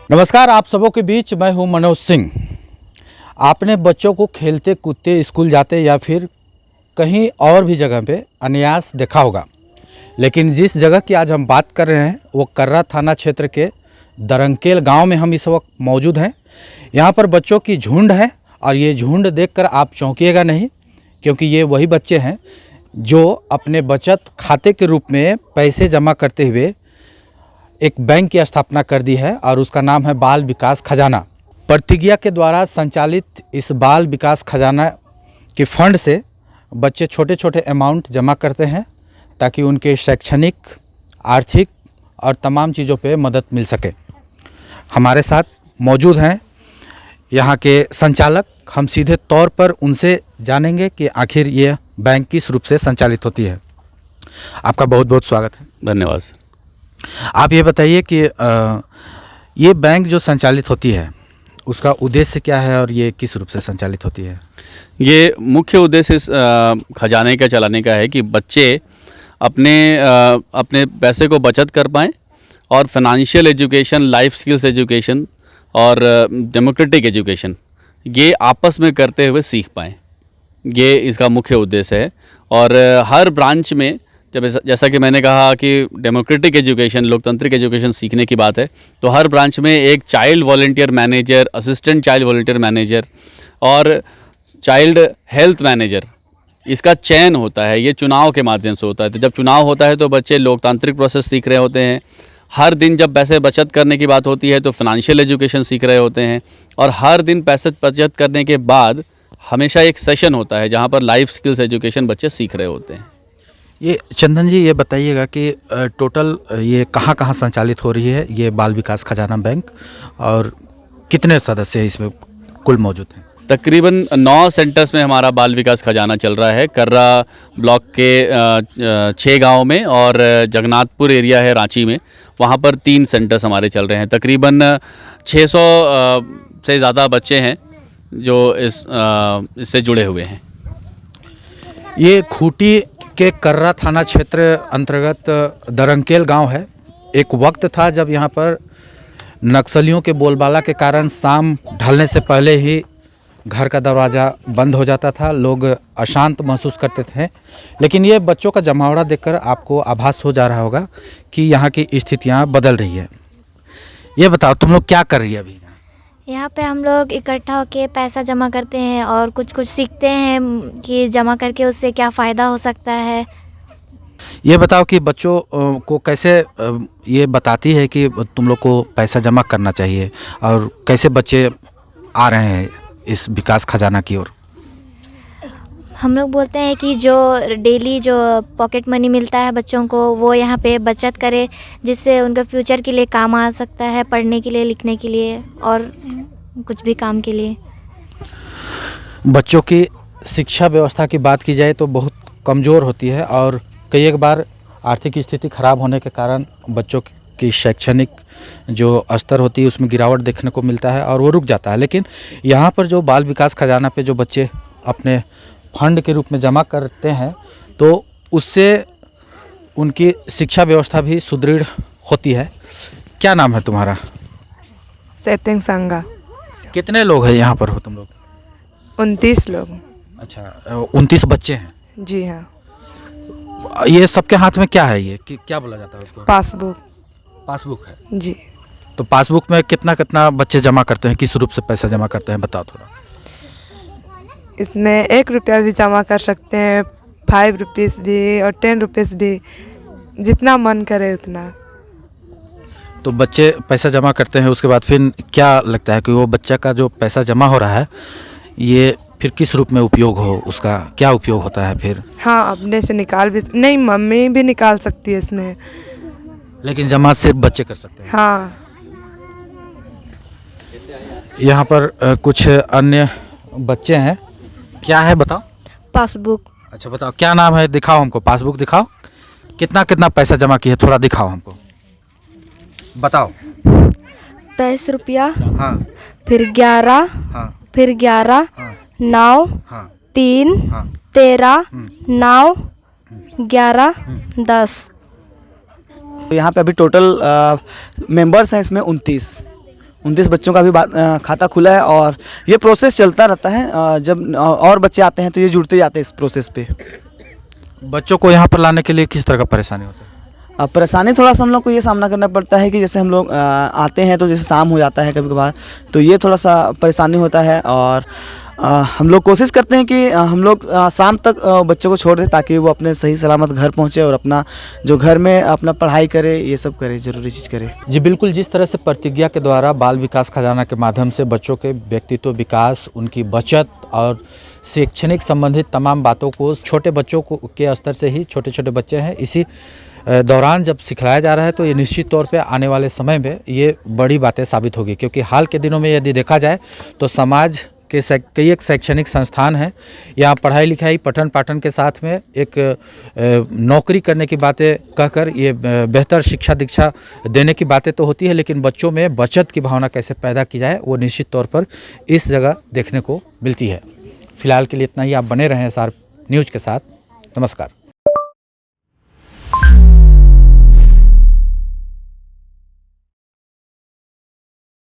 नमस्कार, आप सबों के बीच मैं हूं मनोज सिंह। आपने बच्चों को खेलते कूदते स्कूल जाते या फिर कहीं और भी जगह पे अनायास देखा होगा, लेकिन जिस जगह की आज हम बात कर रहे हैं वो कर्रा थाना क्षेत्र के दरंकेल गांव में हम इस वक्त मौजूद हैं। यहां पर बच्चों की झुंड है और ये झुंड देखकर आप चौंकिएगा नहीं, क्योंकि ये वही बच्चे हैं जो अपने बचत खाते के रूप में पैसे जमा करते हुए एक बैंक की स्थापना कर दी है और उसका नाम है बाल विकास खजाना। प्रतिज्ञा के द्वारा संचालित इस बाल विकास खजाना के फंड से बच्चे छोटे छोटे अमाउंट जमा करते हैं ताकि उनके शैक्षणिक, आर्थिक और तमाम चीज़ों पे मदद मिल सके। हमारे साथ मौजूद हैं यहाँ के संचालक। हम सीधे तौर पर उनसे जानेंगे कि आखिर ये बैंक किस रूप से संचालित होती है। आपका बहुत बहुत स्वागत है। धन्यवाद सर। आप ये बताइए कि ये बैंक जो संचालित होती है उसका उद्देश्य क्या है और ये किस रूप से संचालित होती है? ये मुख्य उद्देश्य इस खजाने का चलाने का है कि बच्चे अपने पैसे को बचत कर पाएँ और financial education, life skills education और डेमोक्रेटिक एजुकेशन ये आपस में करते हुए सीख पाएँ। ये इसका मुख्य उद्देश्य है। और हर ब्रांच में जैसा कि मैंने कहा कि डेमोक्रेटिक एजुकेशन, लोकतांत्रिक एजुकेशन सीखने की बात है, तो हर ब्रांच में एक child volunteer manager, assistant child volunteer manager और चाइल्ड हेल्थ मैनेजर, इसका चयन होता है। ये चुनाव के माध्यम से होता है। तो जब चुनाव होता है तो बच्चे लोकतांत्रिक प्रोसेस सीख रहे होते हैं। हर दिन जब पैसे बचत करने की बात होती है तो फाइनेंशियल एजुकेशन सीख रहे होते हैं। और हर दिन पैसे बचत करने के बाद हमेशा एक सेशन होता है जहाँ पर लाइफ स्किल्स एजुकेशन बच्चे सीख रहे होते हैं। ये चंदन जी, ये बताइएगा कि टोटल ये कहाँ कहाँ संचालित हो रही है ये बाल विकास खजाना बैंक, और कितने सदस्य इसमें कुल मौजूद हैं? तकरीबन 9 सेंटर्स में हमारा बाल विकास खजाना चल रहा है। कर्रा ब्लॉक के 6 गाँव में और जगन्नाथपुर एरिया है रांची में, वहाँ पर 3 सेंटर्स हमारे चल रहे हैं। तकरीबन 600 से ज़्यादा बच्चे हैं जो इससे जुड़े हुए हैं। ये खूंटी के कर्रा थाना क्षेत्र अंतर्गत दरंकेल गांव है। एक वक्त था जब यहाँ पर नक्सलियों के बोलबाला के कारण शाम ढलने से पहले ही घर का दरवाज़ा बंद हो जाता था, लोग अशांत महसूस करते थे। लेकिन ये बच्चों का जमावड़ा देखकर आपको आभास हो जा रहा होगा कि यहाँ की स्थितियाँ बदल रही है। ये बताओ, तुम लोग क्या कर रही है अभी? यहाँ पे हम लोग इकट्ठा होके पैसा जमा करते हैं और कुछ कुछ सीखते हैं कि जमा करके उससे क्या फ़ायदा हो सकता है। ये बताओ कि बच्चों को कैसे ये बताती है कि तुम लोग को पैसा जमा करना चाहिए, और कैसे बच्चे आ रहे हैं इस विकास खजाना की ओर? हम लोग बोलते हैं कि जो डेली जो पॉकेट मनी मिलता है बच्चों को वो यहाँ पे बचत करे, जिससे उनका फ्यूचर के लिए काम आ सकता है, पढ़ने के लिए, लिखने के लिए और कुछ भी काम के लिए। बच्चों की शिक्षा व्यवस्था की बात की जाए तो बहुत कमज़ोर होती है और कई एक बार आर्थिक स्थिति खराब होने के कारण बच्चों की शैक्षणिक जो स्तर होती है उसमें गिरावट देखने को मिलता है और वो रुक जाता है। लेकिन यहाँ पर जो बाल विकास खजाना पे जो बच्चे अपने फंड के रूप में जमा करते हैं तो उससे उनकी शिक्षा व्यवस्था भी सुदृढ़ होती है। क्या नाम है तुम्हारा? सेतिंग संगा। कितने लोग हैं यहाँ पर हो तुम लोग? 29 लोग। अच्छा, 29 बच्चे हैं? जी हाँ। ये सबके हाथ में क्या है? ये क्या बोला जाता है उसको? पासबुक। पासबुक है जी। तो पासबुक में कितना कितना बच्चे जमा करते हैं, किस रूप से पैसा जमा करते हैं, बताओ थोड़ा। इसमें 1 रुपया भी जमा कर सकते हैं, 5 रुपीज़ भी और 10 रुपीज़ भी, जितना मन करे उतना। तो बच्चे पैसा जमा करते हैं, उसके बाद फिर क्या लगता है कि वो बच्चा का जो पैसा जमा हो रहा है ये फिर किस रूप में उपयोग हो, उसका क्या उपयोग होता है फिर? हाँ, अपने से निकाल भी नहीं, मम्मी भी निकाल सकती है इसमें, लेकिन जमा सिर्फ बच्चे कर सकते हैं। हाँ। यहाँ पर कुछ अन्य बच्चे हैं। क्या है बताओ? पासबुक। अच्छा बताओ, क्या नाम है? दिखाओ हमको, पासबुक दिखाओ। कितना कितना पैसा जमा किए, थोड़ा दिखाओ हमको, बताओ। 23 रुपया। हाँ। फिर 11। हाँ। फिर 11। हाँ। 9। हाँ। 3। हाँ। 13। 9। 11। 10। तो यहाँ पे अभी टोटल मेंबर्स हैं इसमें 29 बच्चों का भी खाता खुला है और ये प्रोसेस चलता रहता है। जब और बच्चे आते हैं तो ये जुड़ते जाते हैं इस प्रोसेस पे। बच्चों को यहाँ पर लाने के लिए किस तरह का परेशानी होता है? परेशानी थोड़ा सा हम लोग को ये सामना करना पड़ता है कि जैसे हम लोग आते हैं तो जैसे शाम हो जाता है कभी कभार, तो ये थोड़ा सा परेशानी होता है। और हम लोग कोशिश करते हैं कि हम लोग शाम तक बच्चों को छोड़ दें ताकि वो अपने सही सलामत घर पहुँचे और अपना जो घर में अपना पढ़ाई करे, ये सब करे, ज़रूरी चीज़ करे। जी बिल्कुल, जिस तरह से प्रतिज्ञा के द्वारा बाल विकास खजाना के माध्यम से बच्चों के व्यक्तित्व विकास, उनकी बचत और शैक्षणिक संबंधित तमाम बातों को छोटे बच्चों को के स्तर से ही, छोटे छोटे बच्चे हैं, इसी दौरान जब सिखलाया जा रहा है तो ये निश्चित तौर पे आने वाले समय में ये बड़ी बातें साबित होगी। क्योंकि हाल के दिनों में यदि देखा जाए तो समाज के कई एक शैक्षणिक संस्थान हैं, यहाँ पढ़ाई लिखाई पठन पाठन के साथ में एक नौकरी करने की बातें कहकर ये बेहतर शिक्षा दीक्षा देने की बातें तो होती है, लेकिन बच्चों में बचत की भावना कैसे पैदा की जाए वो निश्चित तौर पर इस जगह देखने को मिलती है। फिलहाल के लिए इतना ही। आप बने रहें SR न्यूज़ के साथ। नमस्कार।